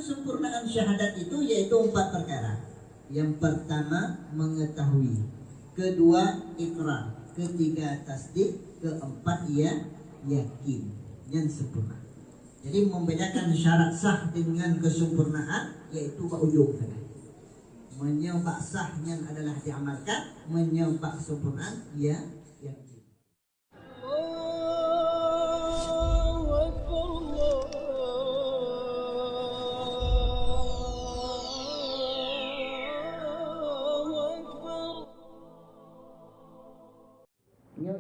kesempurnaan syahadat itu yaitu 4 perkara. Yang pertama mengetahui, kedua ikrar, ketiga tasdik, keempat yakin yang sempurna. Jadi membedakan syarat sah dengan kesempurnaan yaitu ujung saja. Menyebab sahnya adalah diamalkan, menyebab kesempurnaan yakin.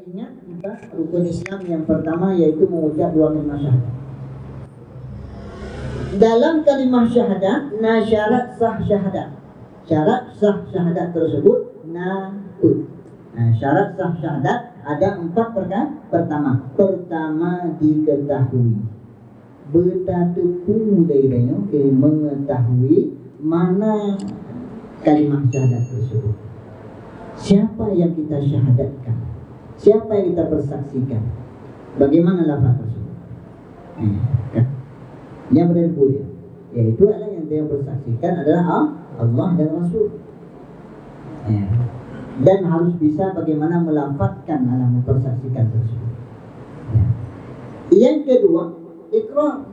Ingat kita rukun Islam yang pertama yaitu mengucap 2 kalimat syahadat. Dalam kalimat syahadat, syarat sah syahadat. Syarat sah syahadat tersebut syarat sah syahadat ada 4 perkara. Pertama diketahui. Bertatupu darinya mengetahui mana kalimat syahadat tersebut. Siapa yang kita syahadatkan? Siapa yang kita persaksikan? Bagaimana lafaz tersebut? Yang berdua, yaitu adalah yang dia persaksikan adalah Allah dan Rasul. Dan harus bisa bagaimana melafazkan dalam mempersaksikan tersebut. Yang kedua, ikrar,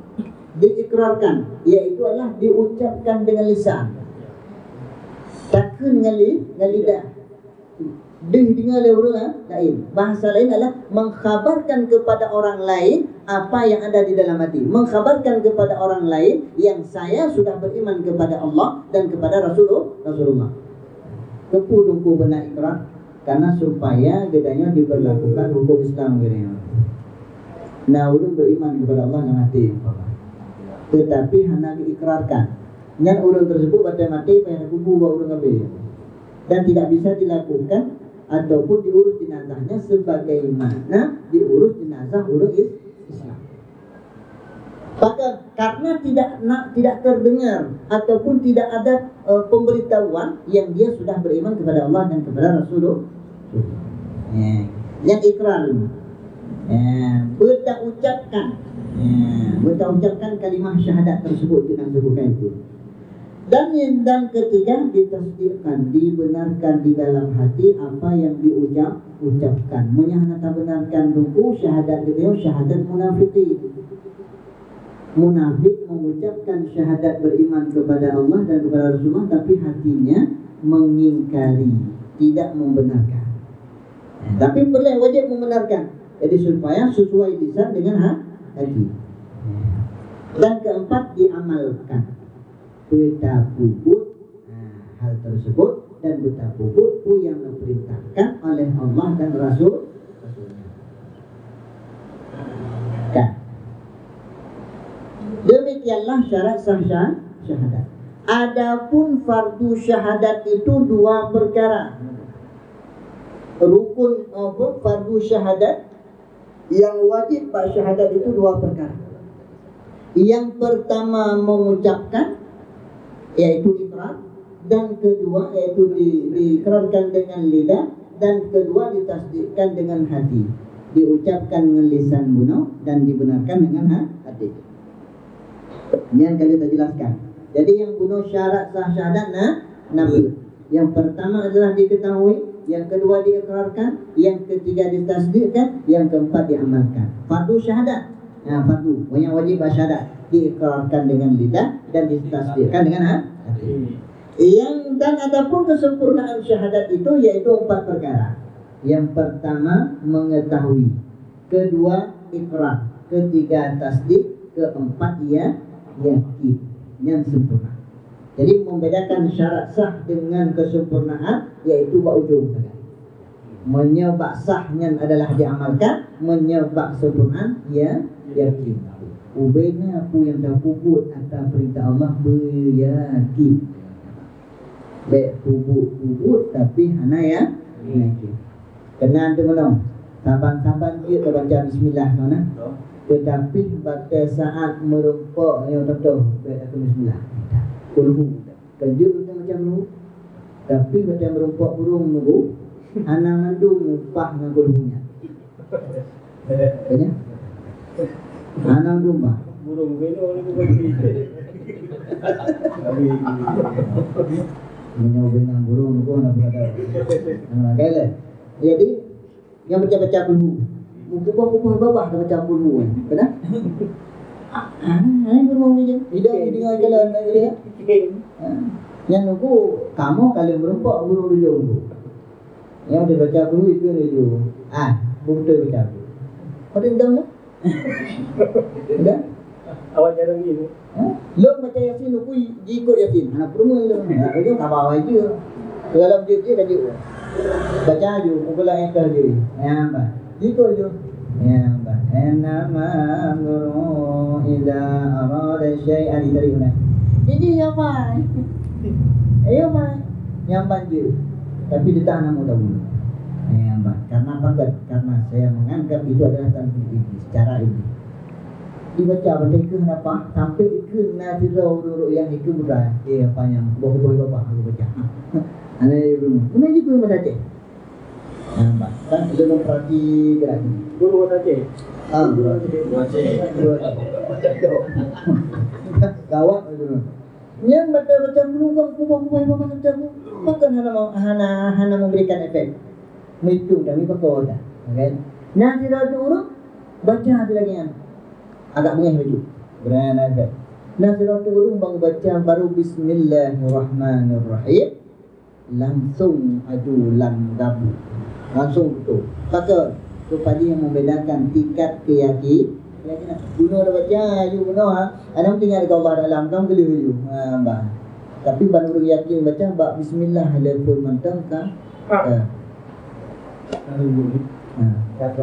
diikrarkan, yaitu adalah diucapkan dengan lisan, takkan dengan lidah. Dengan lain. Bahasa lain adalah mengkhabarkan kepada orang lain apa yang ada di dalam hati. Mengkhabarkan kepada orang lain yang saya sudah beriman kepada Allah dan kepada Rasulullah. Kepu benar ikrar karena supaya gedanya diberlakukan hukum Islam gedanya. Nah, ulun beriman kepada Allah dalam hati. Tetapi hanya diikrarkan. Dan ulun tersebut pada mati pada kubu ulun kabeh. Dan tidak bisa dilakukan ataupun diurus jenazahnya sebagaimana diurus jenazah orang Islam. Maka karena tidak terdengar ataupun tidak ada pemberitahuan yang dia sudah beriman kepada Allah dan kepada Rasulullah. Yang ikrar, ucapkan kalimat syahadat tersebut dengan sebutkan itu. Dan ketiga ditasdikkan, dibenarkan di dalam hati apa yang diucapkan. Menyahanata benarkan ruku syahadat itu syahadat munafiqin. Munafik mengucapkan syahadat beriman kepada Allah dan kepada Rasulullah, tapi hatinya mengingkari, tidak membenarkan. Tapi wajib membenarkan. Jadi supaya sesuai lisan dengan hati. Dan keempat diamalkan. Betapuput hal tersebut dan betapuput yang diperintahkan oleh Allah dan Rasulnya. Demikianlah syarat sah syahadat. Adapun fardu syahadat itu 2 perkara. Rukun fardu syahadat yang wajib syahadat itu 2 perkara. Yang pertama mengucapkan yaitu ikrar, dan kedua yaitu diikrarkan dengan lidah, dan kedua ditasdikkan dengan hati, diucapkan dengan lisan bunuh dan dibenarkan dengan hati. Ini yang kali kita jelaskan. Jadi yang bunuh syarat sah syahadat nabi. Yang pertama adalah diketahui, yang kedua diikrarkan, yang ketiga ditasdikkan, yang keempat diamalkan. Fardu syahadat. Fardu yang wajib syahadat diikrarkan dengan lidah dan ditasdikkan dengan hati. Dan adapun kesempurnaan syahadat itu yaitu 4 perkara. Yang pertama mengetahui, kedua ikrar, ketiga tasdik, keempat yakin yang sempurna. Jadi membedakan syarat sah dengan kesempurnaan yaitu ujung saja. Menyebab sahnya adalah diamalkan, menyebab sempurnaan yakin. Ubena aku yang dah puput atas perintah Allah beryakin. Baik puput tapi hana yakin. Kena belum? Saban-saban dia baca bismillah mana? Tetapi pada saat merempok yang betul baca bismillah. Kulhu. Kerja macam tu. Tapi pada merempok burung nunggu anak ngandung upah dengan kulhunya. Kayaknya? Anak domba. Burung beno ni bagi. Menyobe nang burung ko na berada. Kailan. Jadi yang baca-baca dulu. Buku-buku babah dah baca dulu kan. Benar? Ini bermau je. Tidak dengan jalan dia. Yang nunggu kamu kalian berempat burung dulu. Yang dia baca dulu itu dulu. Betul baca dulu. Kau dendam lah? Enggak? Awak jarang gini. Lo baca Yasin lu ikut Yasin. Anak perempuan lo. Itu kabar aja. Dalam dia kaji. Baca aja, mula yang kaji. Ya, Pak. Ikut je. Ya, Pak. Nama amru idza arada syai'an diterima. Ini ya, Pak. Ayo, Pak. Yang banjir. Tapi dia tak nak tahu. Ya, Pak. Karena apa? Karena saya menganggap itu adalah tanpa iblis, secara iblis. Dibaca benda ke kenapa? Sampai ke nazirah urut yang itu mudah. Apa yang bohong bapak aku baca. Aneh belum. Mana juga baca cek. Nampak. Kan dia memperhati gerak ni. Guru baca cek. Guru Gawat tu. Yang baca guru kan kubah bapak baca guru. Bukan hana memberikan efek. Itu dah ni pakai dah. Okey. Nazirah urut baca ada lagi kan. Agak mengeh baju. Berana efek. Nazirah urut bang baca baru Bismillahirrahmanirrahim. Langsung aju lam gabu. Langsung betul. Pakai tu tadi yang membedakan tingkat keyakinan. Guna dah baca, you guna Ana tinggal dekat Allah dalam kamu boleh you. Tapi baru yakin baca bab bismillah alaikum mantangka.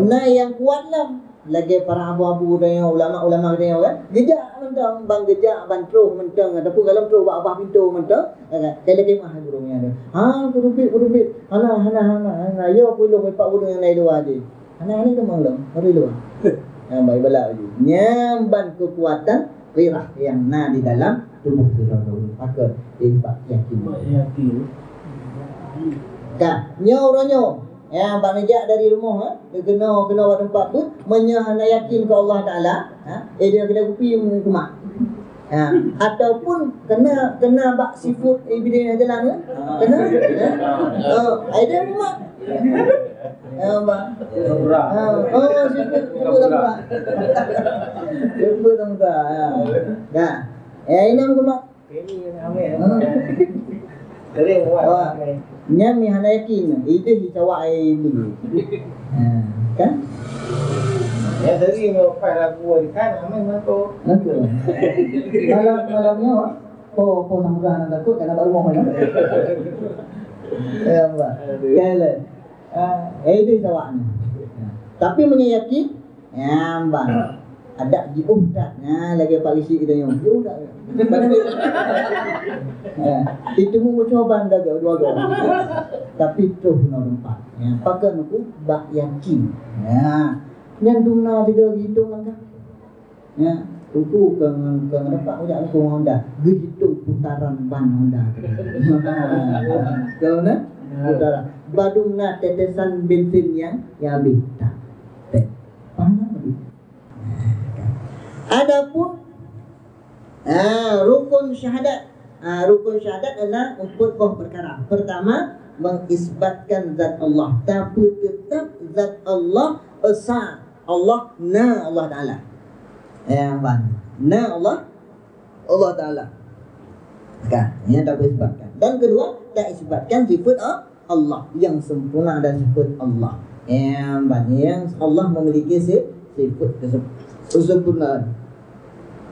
Nah yang kuatlah lagi para abu-abu dan ulama-ulama dia kan gejak mentang bang gejak bantruh mentang ataupun kalau tru abah pintu mentang kalau kemah burungnya ada kurupit hana yo puluh pak burung yang lain luar je hana kemang long mari luar baik balak je nyamban kekuatan wirah yang di dalam tubuh seseorang maka dia yakin nyo ya bang nejak dari rumah dia kena buat tempat pun menyahana yakin ke Allah Taala dia kena kupi kumat ataupun kena bak sifut iblis jalan kena ada kumat bang sifut tempat ini kumat Dari buat. Nyam hana yakin itu hicawa ai dulu. Kan? Ya dari ngopai lagu kan aman mantu. Malamnya po samudra nak takut karena baru mau kan. Ya Mbak. Kale. Itu hicawa. Tapi menyayakin ya Mbak. Ada diuhdak lagi polisi kita yang diuhdak itu mau coba anda dua tapi tu nampak pakai aku bak yakin yang dumna tiga gitu langkah tuku ke dapat ujak aku Honda begitu putaran ban Honda kau nak putaran badumna tetesan bensin yang habis tak adapun rukun syahadat. Rukun syahadat adalah empat perkara. Pertama, mengisbatkan zat Allah. Tapi tetap zat Allah esa. Allah Allah Taala. Allah Taala. Kan, ini tak isbatkan. Dan kedua, tak isbatkan sifat Allah yang sempurna dan sifat Allah. Yang Allah memiliki sifat kesempurnaan.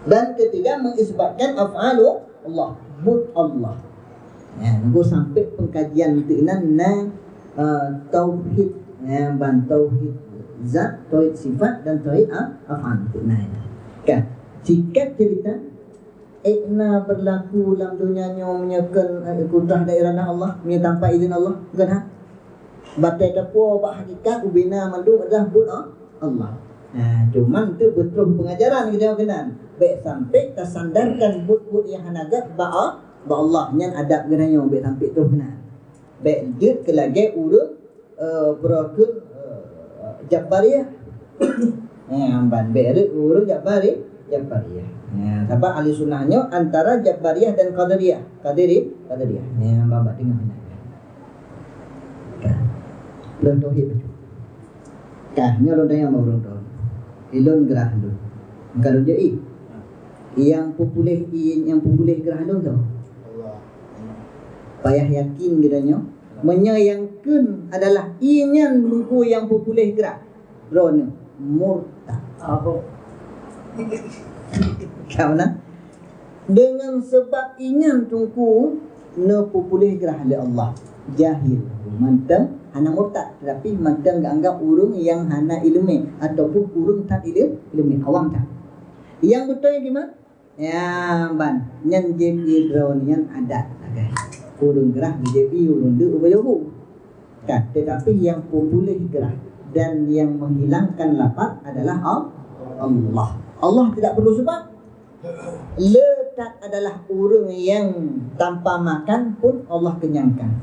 Dan ketiga mengisbatkan af'alu Allah, but Allah. Nunggu sampai pengkajian itu tauhid, tauhid zat, tauhid sifat dan tauhid af'al. Kan? Jika cerita berlaku dalam dunia menyakan kudrah daerah Allah, tanpa izin Allah, kan? Batai tapu bak hakikat ubina mandu adalah but Allah. Cuman tu betul pengajaran kita kenal. Baik sampai tersandarkan but-but yang hanagat ba Allah yang adab genanya baik sampai tu kenal. Baik dia kelagi urut berakun Jabariyah. Amban baik urut Jabariyah. Ya, sebab ahli sunnahnya antara Jabariyah dan Qadariyah. Qadariyah. Ya, Bapak tengok ni. Belum tauhid betul. Kah, nyolong yang mau orang tahu. Ilon gerah lu. Kalau dia yang populer gerah lu tahu. Payah yakin gedanya. Menyayangkan adalah inyan buku yang populer gerah. Rona murtad. Apa? Kau nak? Dengan sebab inyan tungku no populer gerah oleh Allah. Jahil. Mantap. Hana murtad, tetapi madang gak anggap urung yang hana ilmu ataupun urung tak ilmu awam tak. Yang betul yang gimana? Ya ban, nyan JP drone nyan adat, okay. Urung gerah JP urung de ubayobu. Kan, tetapi yang populer gerah dan yang menghilangkan lapar adalah Allah. Allah tidak perlu sebab. Letak adalah urung yang tanpa makan pun Allah kenyangkan.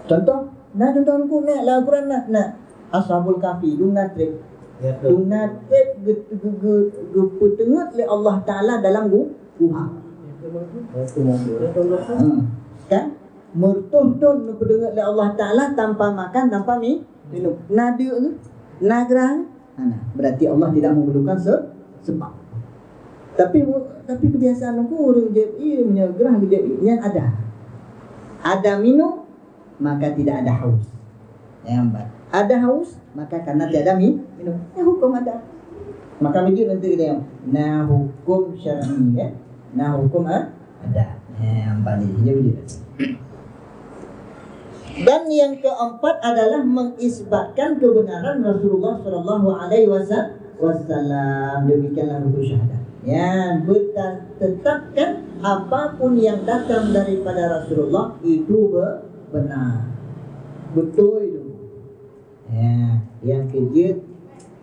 Contoh, contoh aku nak lah Quran nak Ashabul Kahfi dunatrip. Dunatrip geputengut oleh Allah Taala dalam guha. Kan? Mertuh-tuh geputengut oleh Allah Taala tanpa makan, tanpa minum. Nada ke? Nagrah. Berarti Allah tidak memerlukan sebab. Tapi kebiasaan aku orang JI menyagrah ke JI yang ada. Ada minum maka tidak ada haus. Ada haus maka karena tiada minum. Hukum ada. Maka begitu nanti kita hukum syar'i ya. Hukum ada. Dia begitu. Dan yang keempat adalah mengisbatkan kebenaran Rasulullah sallallahu alaihi wasallam. Demikianlah rukun syahadat. Ya, tetapkan apapun yang datang daripada Rasulullah itu benar, betul itu. Ya, yang kerja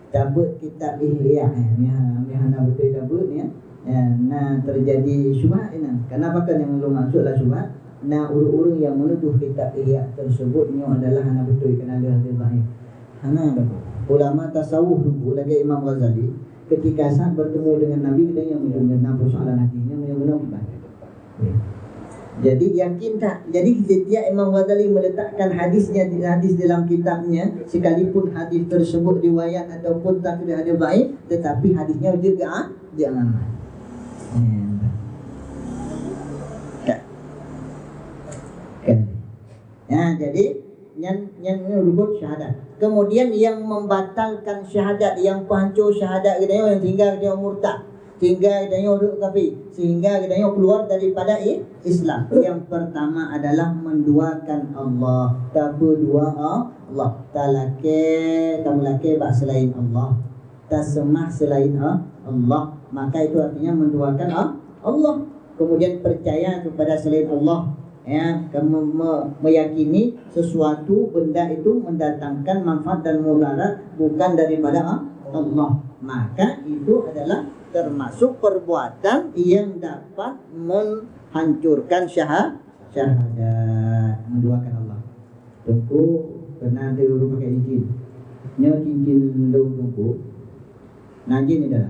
tabut kitab Ihya, hana betul tabut ya. Nah terjadi syubhat ini. Kenapa kan yang belum masuklah syubhat? Nah urung-urung yang menuduh kitab Ihya tersebutnya adalah hana betul kerana ada dhaif. Hana betul. Ulama tasawuf dulu lagi Imam Ghazali ketika saat bertemu dengan Nabi kita yang mengenal persoalan hatinya benar-benar jadi yakin tak? Jadi setiap Imam Ghazali meletakkan hadis dalam kitabnya, sekalipun hadis tersebut riwayat ataupun tak ada dhaif, tetapi hadisnya juga aman. Ya, jadi yang rukun syahadat. Kemudian yang membatalkan syahadat, yang penghancur syahadat kita yang tinggal dia murtad, sehingga kita duduk kafir, sehingga kita keluar daripada Islam. Yang pertama adalah menduakan Allah. Tak berdua Allah. Kamu laki bak selain Allah. Tak semah selain Allah. Maka itu artinya menduakan Allah. Kemudian percaya kepada selain Allah. Ya, kamu meyakini sesuatu benda itu mendatangkan manfaat dan mudarat bukan daripada Allah. Maka itu adalah termasuk perbuatan yang dapat menghancurkan syahadat, menduakan Allah. Tunggu kena ada orang pakai cincin. Nya cincin daun tunggu. Najin ni dah.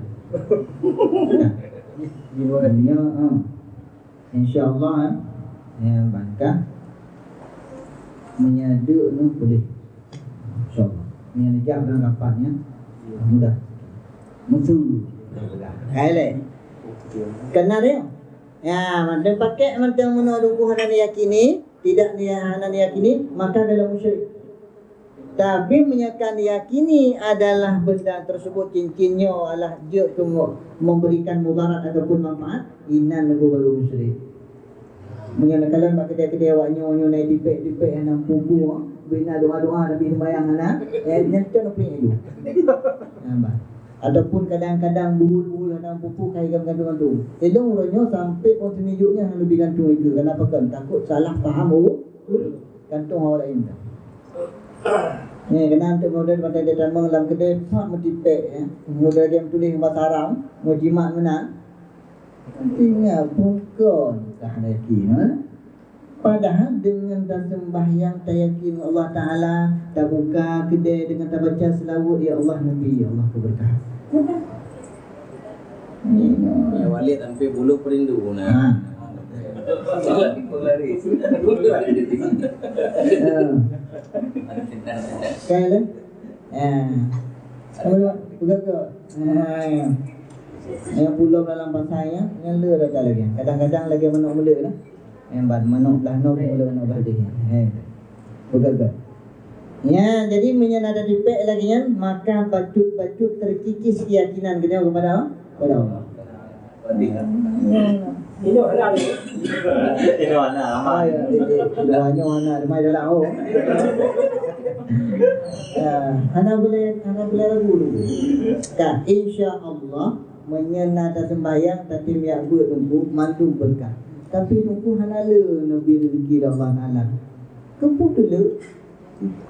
Nya insya-Allah yang bangka menyadu nu boleh. InsyaAllah. Menyajak dalam kapalnya mudah. Musuh. Kale. Kena dia. Ya, mana pakai macam mana dulu hana yakini, tidak dia hana yakini, maka dalam musyrik. Tapi menyatakan yakini adalah benda tersebut cincinnya adalah dia memberikan mudarat ataupun manfaat, inan lagu baru musyrik. Menyatakan mak kedai-kedai awaknya naik tipek yang pupu bina doa-doa tapi sembahyang anak nyata nak punya itu. Nampak. Ataupun kadang-kadang buhul-buhul dalam pupu kai gantung tu. Elong orangnya sampai pun tunjuknya yang lebih gantung itu. Kenapa kan? Takut salah faham gantung orang lain. Ni kena untuk model pada dia tambang dalam kedai pak metipek ya. Model dia tulis bahasa Arab, mau jimat mana? Tinggal pukul tak yakin. Padahal dengan tak sembahyang tak yakin Allah Ta'ala, tak buka kedai dengan tak baca selawat, ya Allah Nabi, ya Allah keberkahan. Ya wali tanpa bulu perindu nah. Kan? Bukan ke? Yang pulau dalam bahasanya, yang le dah lagi. Kadang-kadang lagi manuk mula lah. Yang bad manuk belah no mula manuk belah dia. Bukan ke? Ya, jadi menyenada dipek lagi kan, maka bacut-bacut terkikis keyakinan kita kepada Allah. Ini mana aman. Doanya mana mai dalam oh. Hana boleh ragu dulu. Kan insya-Allah menyenada sembahyang tapi miak buat tunggu mantu berkah. Tapi tunggu hana le nabi rezeki Allah Taala. Kepuk dulu.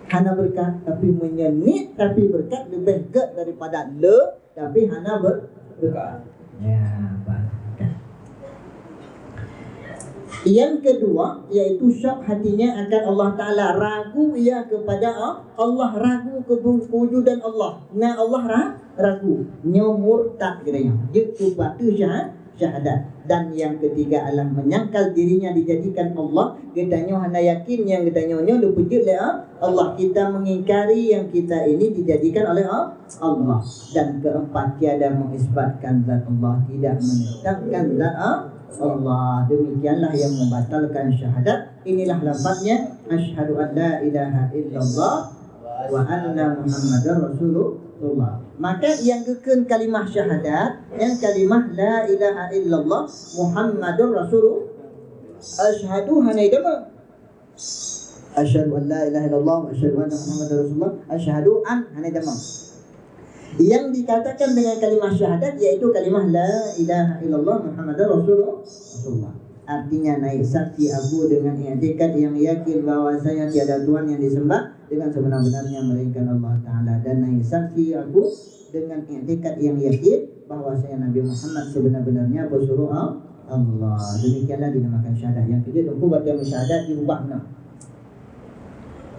Hana berkat tapi menyenit tapi berkat lebih ke daripada le tapi hana berkat. Ya, baik. Yang kedua yaitu syak hatinya akan Allah Ta'ala, ragu ia kepada Allah, ragu kewujudan Allah. Nah Allah ragu, murtad katanya. Dia batu syahadat. Dan yang ketiga adalah menyangkal dirinya dijadikan Allah. Katanya hana yakin yang katanya dia pujud oleh Allah. Kita mengingkari yang kita ini dijadikan oleh Allah. Dan keempat tiada mengisbatkan zat Allah, tidak menetapkan zat Allah. Demikianlah yang membatalkan syahadat. Inilah lafaznya asyhadu an la ilaha illallah wa anna muhammadar rasulullah. Maka yang kekun kalimah syahadat, yang kalimah la ilaha illallah muhammadur rasulullah. Asyhadu hanaidama asyhadu an la ilaha illallah wa asyhadu anna muhammadar rasulullah. Asyhadu an hanaidama. Yang dikatakan dengan kalimah syahadat yaitu kalimah la ilaha illallah muhammadar rasulullah. Artinya naik saksi aku dengan i'tikad yang yakin bahwasanya tiada tuhan yang disembah dengan sebenar-benarnya melainkan Allah Ta'ala, dan naik saksi aku dengan i'tikad yang yakin bahwasanya Nabi Muhammad sebenar-benarnya pesuruh Allah. Demikianlah dinamakan syahadat. Yang kedua tunggu baca syahadat diubah benar.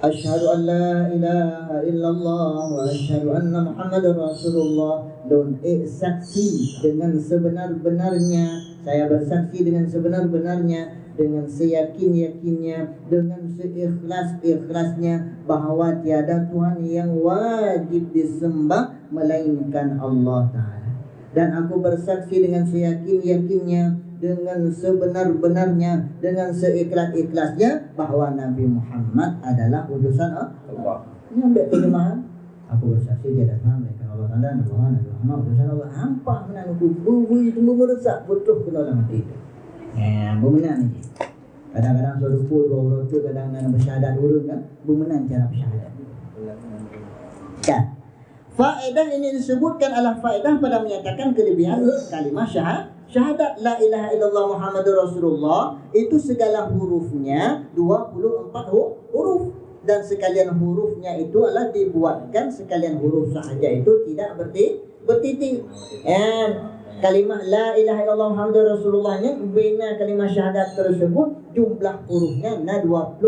Asyhadu an la ilaha illallah wa asyhadu anna muhammadar rasulullah. Dan saksi dengan sebenar-benarnya, saya bersaksi dengan sebenar-benarnya, dengan seyakin-yakinnya, dengan seikhlas-ikhlasnya bahwa tiada Tuhan yang wajib disembah melainkan Allah Ta'ala. Dan aku bersaksi dengan seyakin-yakinnya, dengan sebenar-benarnya, dengan seikhlas-ikhlasnya bahwa Nabi Muhammad adalah utusan Allah. Ini ambil terjemahan. Aku bersaksi tiada Tuhan melainkan Allah Ta'ala, Nabi Muhammad utusan Allah. Hampa menangku bui itu meresak betul kena dalam hati itu. Bermenang ni. Kadang-kadang suara pul bawa rotok, kadang-kadang bersyahadat urut kan. Bermenang cara bersyahadat. Kan? Faedah ini disebutkan adalah faedah pada menyatakan kelebihan kalimah syahadat la ilaha illallah muhammadur rasulullah. Itu segala hurufnya 24 huruf. Dan sekalian hurufnya itu adalah dibuatkan sekalian huruf sahaja itu tidak bertitik. Kalimah la ilaha illallah muhammadur rasulullahnya bina kalimah syahadat tersebut jumlah hurufnya 20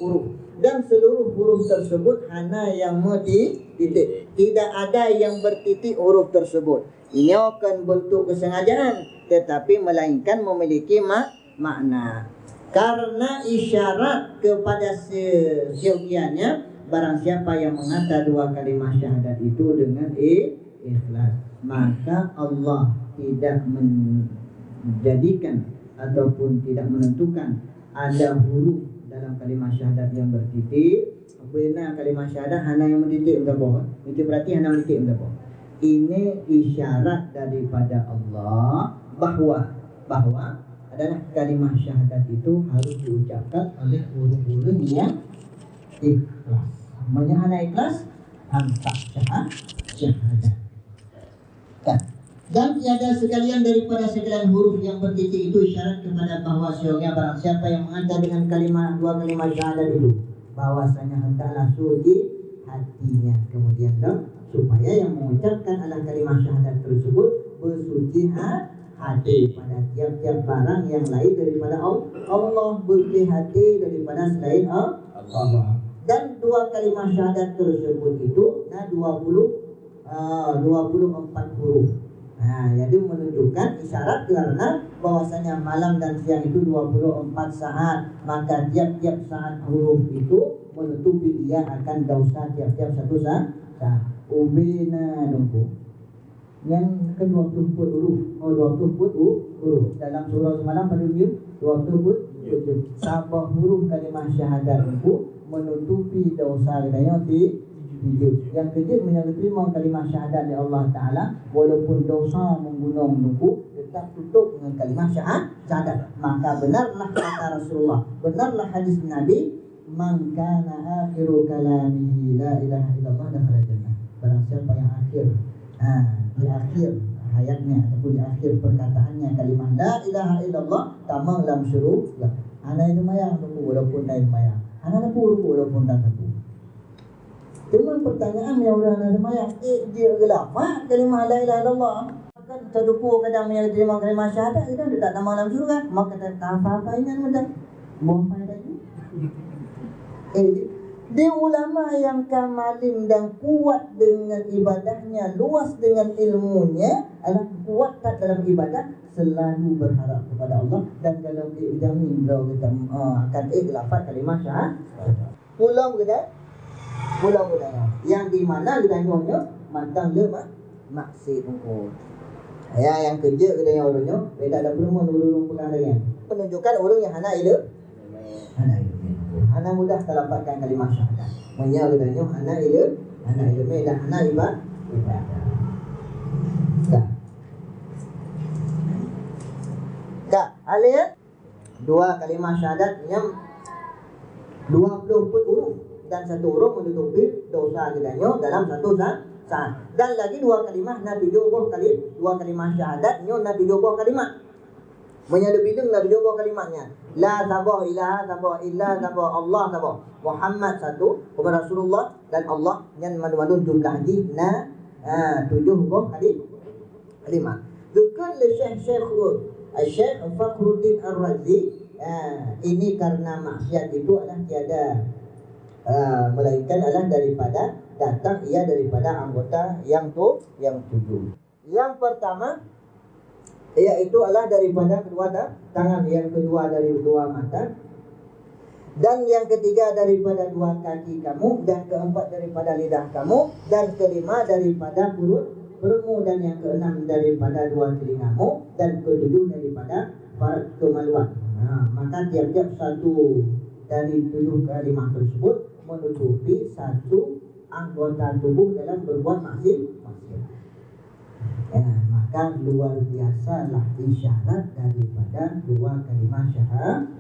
huruf. Dan seluruh huruf tersebut hanya yang bertitik. Tidak ada yang bertitik huruf tersebut. Ini akan bentuk kesengajaan, tetapi melainkan memiliki makna. Karena isyarat kepada seyogianya barang siapa yang mengata dua kalimah syahadat itu dengan ikhlas, maka Allah tidak menjadikan ataupun tidak menentukan ada huruf dalam kalimah syahadat yang bertitik. Benar kalimah syahadat hanya yang bertitik untuk apa? Itu berarti hanya bertitik untuk apa? Ini isyarat daripada Allah bahwa adalah kalimah syahadat itu harus diucapkan oleh huruf-huruf yang ikhlas. Namanya ikhlas hantar syahadat. Dan tiada sekalian daripada sekalian huruf yang bertitik itu isyarat kepada bahwa sesungguhnya barang siapa yang mengantar dengan dua kalimah syahadat itu, bahwasanya hendaklah suci hatinya. Kemudian supaya yang mengucapkan adalah kalimah syahadat tersebut bersuci hati pada tiap-tiap barang yang lain daripada Allah, bersih hati daripada selain Allah. Dan dua kalimah syahadat tersebut itu 24 huruf. Jadi menunjukkan isyarat karena bahwasanya malam dan siang itu 24 saat, maka tiap-tiap saat huruf itu menutupi dia akan dosa tiap-tiap satu saat. Ubina nunggu yang ke 20 put huruf, 20 put huruf dalam surah semalam pada 20 put sabah huruf kalimah syahadat itu menutupi dosa katanya di yang kejut menerima kalimah syahadat dari Allah Ta'ala walaupun dosa menggunung nunggu tetap tutup dengan kalimah syahadat. Maka benarlah kata Rasulullah, benarlah hadis Nabi, man kana akhiru kalamihi la ilaha illallah dakhala jannah. Barang siapa yang di akhir hayatnya ataupun di akhir perkataannya kalimah la ilaha illallah tamam lam syuruh ana itu mayang nunggu walaupun naik mayang ana pun walaupun tak tahu. Cuma pertanyaan yang udah ada semayang, dia gelapa kalimah la ilaha illallah. Kan terdupu kadang yang terima kalimah syahadat itu tidak nama dalam surga, maka tak apa-apa ini mudah. Buang faedah ini. Dia ulama yang kamalim dan kuat dengan ibadahnya, luas dengan ilmunya, adalah kuat tak dalam ibadah, selalu berharap kepada Allah dan kalau dijamin beliau kita akan gelapa kalimah syahadat. Pulang mudah-mudahan yang di mana kita nyonya mantang lemak maksud engkau yang kerja katanya orangnya tidak ada perlu menurun perkaranya menunjukkan orang yang hana ilmu hana mudah terdapatkan kalimah syahadat katanya hana ilmu dan hana ibadah alih dua kalimah syahadat yang 20 huruf dan satu huruf menutupi dosa katanya dalam satu saat. Dan lagi dua kalimah Nabi dua kalimah syahadat nyo Nabi dua kalimat. Menyadu bidung Nabi dua kalimatnya. La sabah ilaha sabah illa sabah Allah sabah. Muhammad satu, kepada Rasulullah dan Allah yang madu-madu jumlah di 7 kalimat. Dukun li Syekh Fakhruddin Ar-Razi. Ini karena maksiat itu adalah tiada melainkan adalah daripada datang ia daripada anggota yang 7. Yang pertama yaitu adalah daripada kedua tangan, yang kedua dari dua mata, dan yang ketiga daripada dua kaki kamu, dan keempat daripada lidah kamu, dan kelima daripada perutmu, dan yang keenam daripada dua telingamu, dan ketujuh daripada farj kemaluan. Maka tiap-tiap satu dari 7 kalimat tersebut menutupi satu anggota tubuh dalam berbuat maksiat. Maka luar biasalah isyarat daripada dua kalimat syahadat.